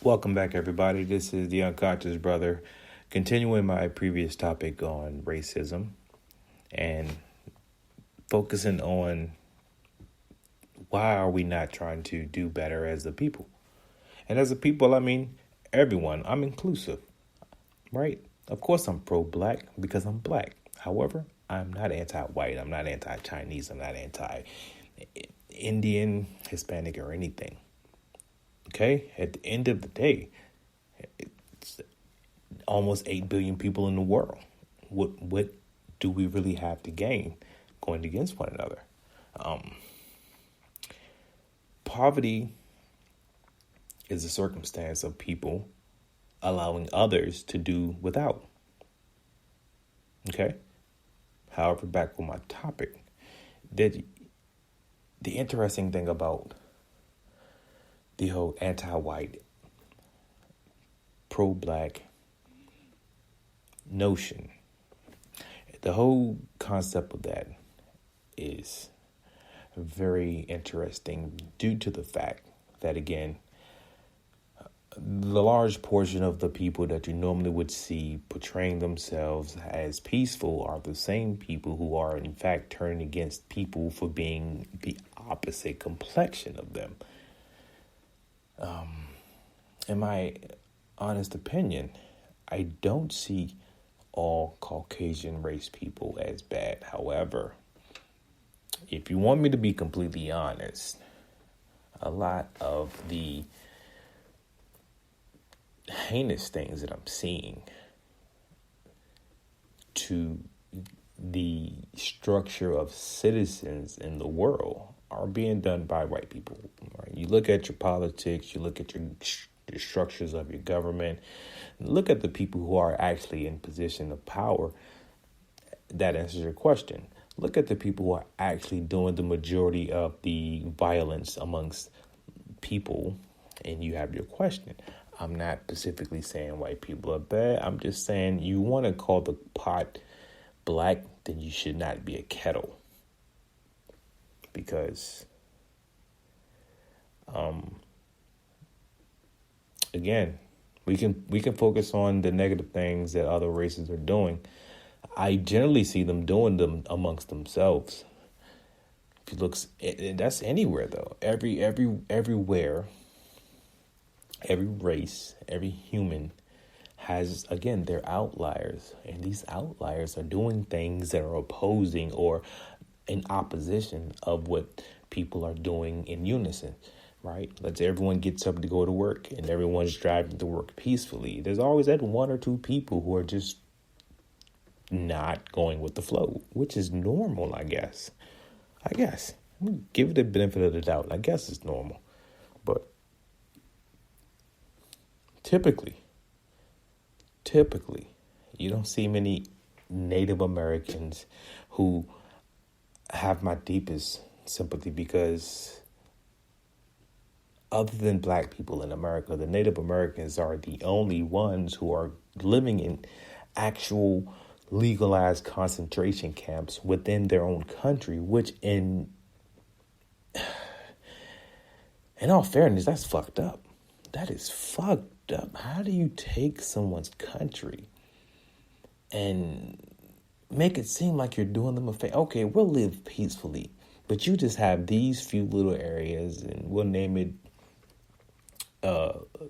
Welcome back, everybody. This is the Unconscious Brother, continuing my previous topic on racism and focusing on why are we not trying to do better as a people. And as a people, I mean everyone. I'm inclusive, right? Of course, I'm pro-black because I'm black. However, I'm not anti-white. I'm not anti-Chinese. I'm not anti-Indian, Hispanic, or anything. Okay? At the end of the day, it's almost 8 billion people in the world. What do we really have to gain going against one another? Poverty is a circumstance of people allowing others to do without. Okay? However, back on my topic, the interesting thing about the whole anti-white, pro-black notion, the whole concept of that is very interesting due to the fact that, again, the large portion of the people that you normally would see portraying themselves as peaceful are the same people who are, in fact, turning against people for being the opposite complexion of them. In my honest opinion, I don't see all Caucasian race people as bad. However, if you want me to be completely honest, a lot of the heinous things that I'm seeing to the structure of citizens in the world are being done by white people. Right? You look at your politics, you look at the structures of your government, look at the people who are actually in position of power. That answers your question. Look at the people who are actually doing the majority of the violence amongst people, and you have your question. I'm not specifically saying white people are bad. I'm just saying you want to call the pot black, then you should not be a kettle. Because, again, we can focus on the negative things that other races are doing. I generally see them doing them amongst themselves. If you look, that's anywhere though. Everywhere, every race, every human has, again, their outliers, and these outliers are doing things that are opposing or in opposition of what people are doing in unison, right? Let's say everyone gets up to go to work and everyone's driving to work peacefully. There's always that one or two people who are just not going with the flow, which is normal, I guess. Give it the benefit of the doubt. I guess it's normal. But typically, you don't see many Native Americans who have my deepest sympathy, because other than black people in America, the Native Americans are the only ones who are living in actual legalized concentration camps within their own country, which in all fairness, that's fucked up. That is fucked up. How do you take someone's country and make it seem like you're doing them a favor? Okay, we'll live peacefully, but you just have these few little areas, and we'll name it.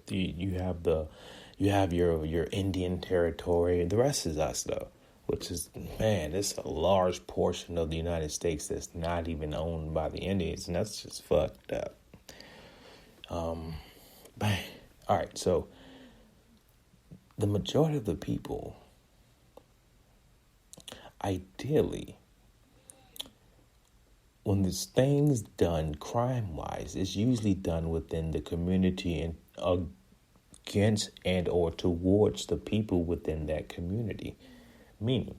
You have your Indian territory, and the rest is us, though. Which is, man, it's a large portion of the United States that's not even owned by the Indians, and that's just fucked up. Bang. All right, so the majority of the people, ideally, when there's things done crime-wise, it's usually done within the community and against and or towards the people within that community. Meaning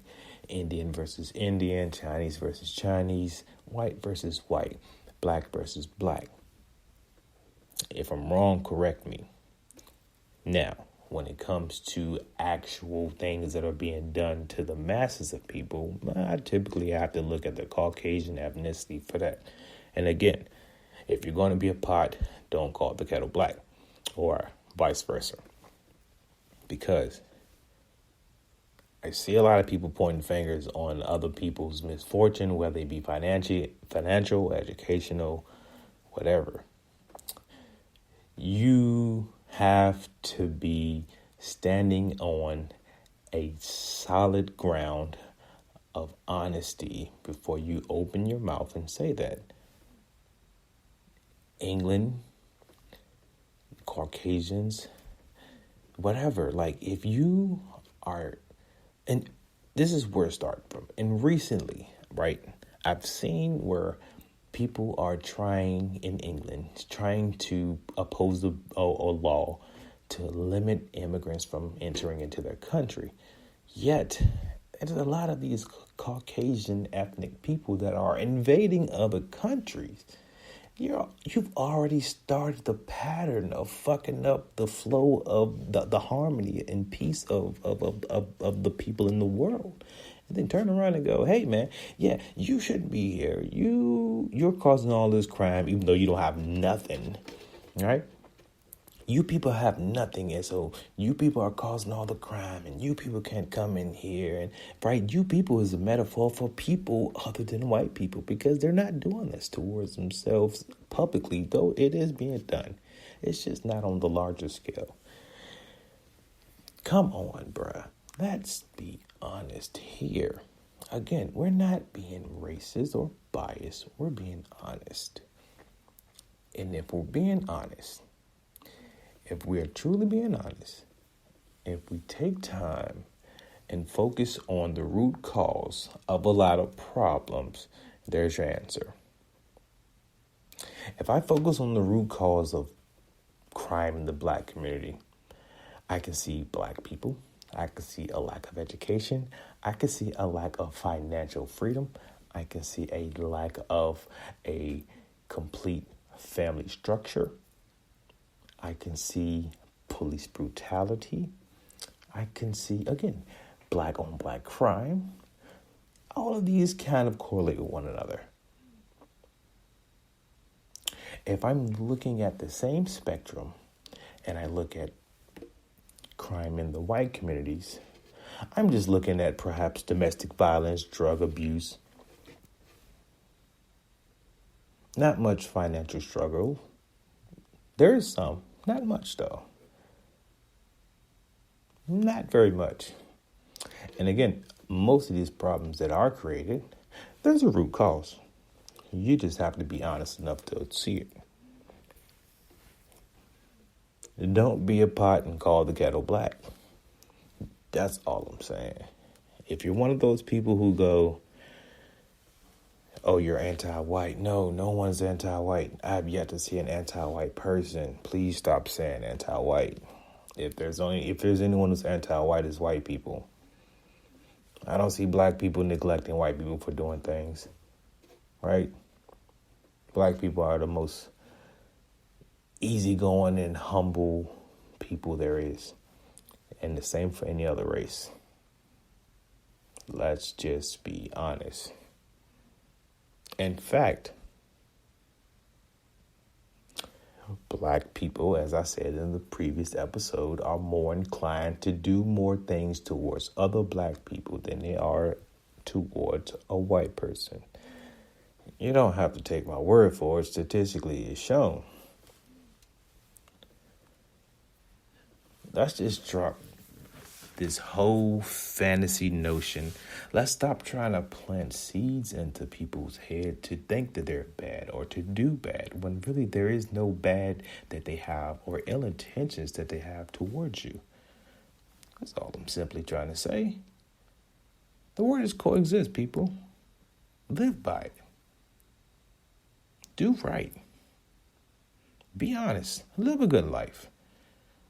Indian versus Indian, Chinese versus Chinese, white versus white, black versus black. If I'm wrong, correct me. Now, when it comes to actual things that are being done to the masses of people, I typically have to look at the Caucasian ethnicity for that. And again, if you're going to be a pot, don't call the kettle black. Or vice versa. Because I see a lot of people pointing fingers on other people's misfortune, whether it be financial, educational, whatever. You have to be standing on a solid ground of honesty before you open your mouth and say that. England, Caucasians, whatever, like if you are, and this is where it started from. And recently, right, I've seen where people are trying in England, trying to oppose a law to limit immigrants from entering into their country. Yet, there's a lot of these Caucasian ethnic people that are invading other countries. You've already started the pattern of fucking up the flow of the harmony and peace of the people in the world. And then turn around and go, hey, man, yeah, you shouldn't be here. You're causing all this crime, even though you don't have nothing, right? You people have nothing, and so you people are causing all the crime, and you people can't come in here. And right, you people is a metaphor for people other than white people, because they're not doing this towards themselves publicly, though it is being done. It's just not on the larger scale. Come on, bruh. Let's be honest here. Again, we're not being racist or biased. We're being honest. And if we're being honest, if we are truly being honest, if we take time and focus on the root cause of a lot of problems, there's your answer. If I focus on the root cause of crime in the black community, I can see black people. I can see a lack of education. I can see a lack of financial freedom. I can see a lack of a complete family structure. I can see police brutality. I can see, again, black on black crime. All of these kind of correlate with one another. If I'm looking at the same spectrum and I look at crime in the white communities, I'm just looking at perhaps domestic violence, drug abuse. Not much financial struggle. There is some. Not much, though. Not very much. And again, most of these problems that are created, there's a root cause. You just have to be honest enough to see it. Don't be a pot and call the kettle black. That's all I'm saying. If you're one of those people who go, oh, you're anti-white. No one's anti-white. I've yet to see an anti-white person. Please stop saying anti-white. If there's anyone who's anti-white, it's white people. I don't see black people neglecting white people for doing things, right? Black people are the most easygoing and humble people there is, and the same for any other race. Let's just be honest. In fact, black people, as I said in the previous episode, are more inclined to do more things towards other black people than they are towards a white person. You don't have to take my word for it. Statistically, it's shown. Let's just drop this whole fantasy notion. Let's stop trying to plant seeds into people's head to think that they're bad or to do bad, when really there is no bad that they have or ill intentions that they have towards you. That's all I'm simply trying to say. The word is coexist, people. Live by it. Do right. Be honest. Live a good life.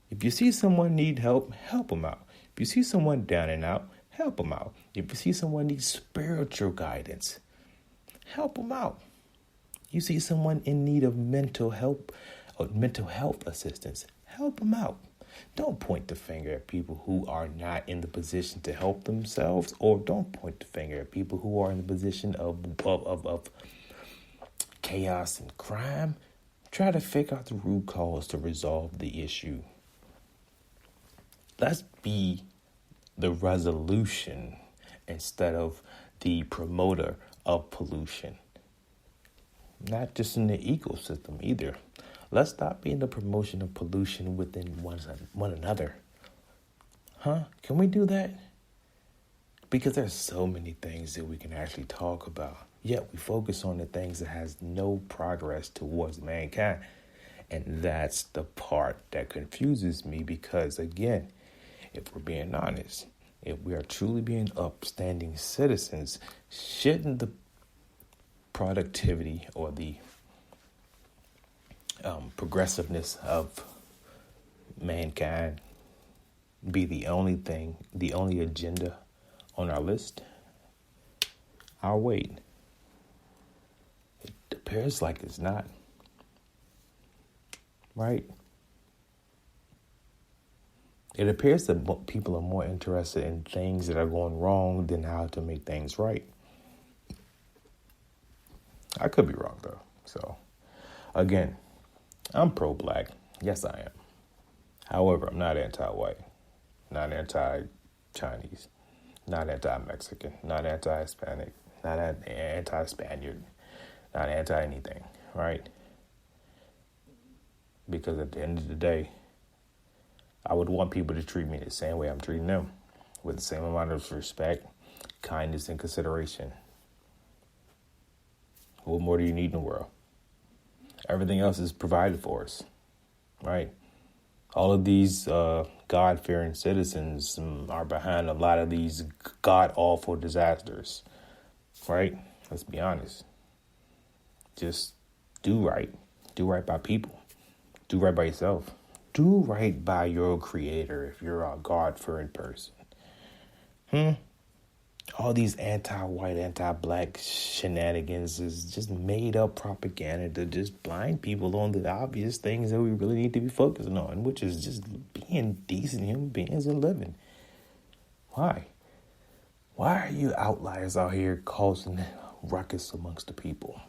If you see someone need help, help them out. If you see someone down and out, help them out. If you see someone need spiritual guidance, help them out. You see someone in need of mental help or mental health assistance, help them out. Don't point the finger at people who are not in the position to help themselves, or don't point the finger at people who are in the position of chaos and crime. Try to figure out the root cause to resolve the issue. let's be the resolution instead of the promoter of pollution. Not just in the ecosystem either. Let's stop being the promotion of pollution within one another. Huh? Can we do that? Because there's so many things that we can actually talk about. Yet we focus on the things that has no progress towards mankind. And that's the part that confuses me because, again, if we're being honest, if we are truly being upstanding citizens, shouldn't the productivity or the progressiveness of mankind be the only thing, the only agenda on our list? I'll wait. It appears like it's not. Right? It appears that people are more interested in things that are going wrong than how to make things right. I could be wrong, though. So, again, I'm pro-black. Yes, I am. However, I'm not anti-white, not anti-Chinese, not anti-Mexican, not anti-Hispanic, not anti-Spaniard, not anti-anything, right? Because at the end of the day, I would want people to treat me the same way I'm treating them, with the same amount of respect, kindness, and consideration. What more do you need in the world? Everything else is provided for us, right? All of these God-fearing citizens are behind a lot of these god-awful disasters, right? Let's be honest. Just do right. Do right by people. Do right by yourself. Do right by your creator if you're a God-fearing person. All these anti-white, anti-black shenanigans is just made up propaganda to just blind people on the obvious things that we really need to be focusing on, which is just being decent human beings and living. Why? Why are you outliers out here causing ruckus amongst the people?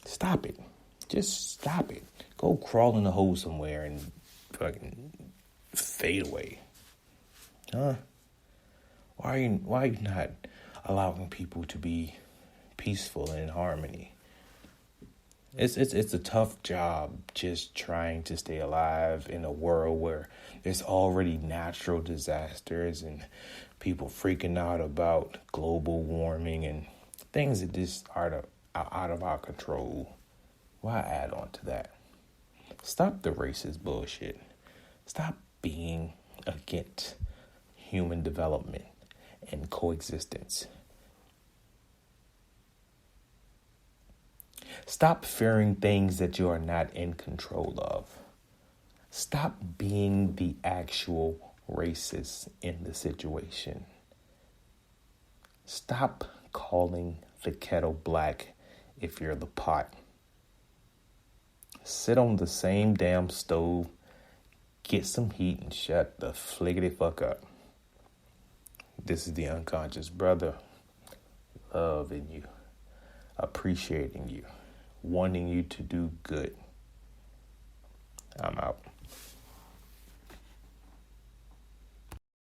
Stop it. Just stop it. Go crawl in a hole somewhere and fucking fade away. Huh? Why are you not allowing people to be peaceful and in harmony? It's a tough job just trying to stay alive in a world where there's already natural disasters and people freaking out about global warming and things that just are out of our control. Why add on to that? Stop the racist bullshit. Stop being against human development and coexistence. Stop fearing things that you are not in control of. Stop being the actual racist in the situation. Stop calling the kettle black if you're the pot. Sit on the same damn stove, get some heat, and shut the fliggity fuck up. This is the unconscious brother, loving you, appreciating you, wanting you to do good. I'm out.